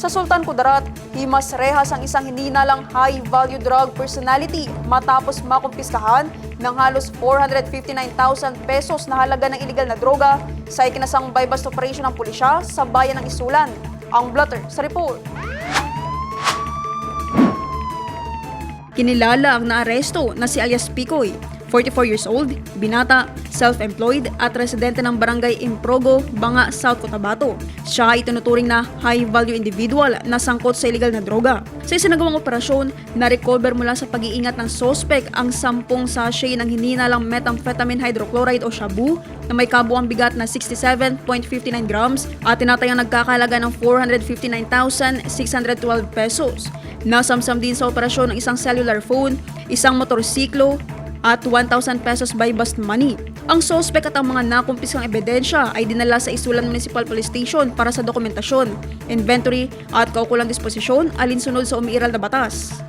Sa Sultan Kudarat, himas rehas ang isang hininalang high-value drug personality matapos makumpiskahan ng halos 459,000 pesos na halaga ng iligal na droga sa ikinasang buy-bust operation ng pulisya sa bayan ng Isulan. Ang blotter sa report. Kinilala ang naaresto na si alias Picoy, 44 years old, binata, self-employed at residente ng barangay Improgo, Banga, South Cotabato. Siya ay tinuturing na high-value individual na sangkot sa iligal na droga. Sa isinagawang operasyon, na-recover mula sa pag-iingat ng sospek ang 10 sachet ng hininalang methamphetamine hydrochloride o shabu na may kabuang bigat na 67.59 grams at tinatayang nagkakahalaga ng 459,612 pesos. Nasamsam din sa operasyon ng isang cellular phone, isang motorsiklo, at 1,000 pesos buy-bust money. Ang sospek at ang mga nakumpiskang ebidensya ay dinala sa Isulan Municipal Police Station para sa dokumentasyon, inventory at kaukulang disposisyon alinsunod sa umiiral na batas.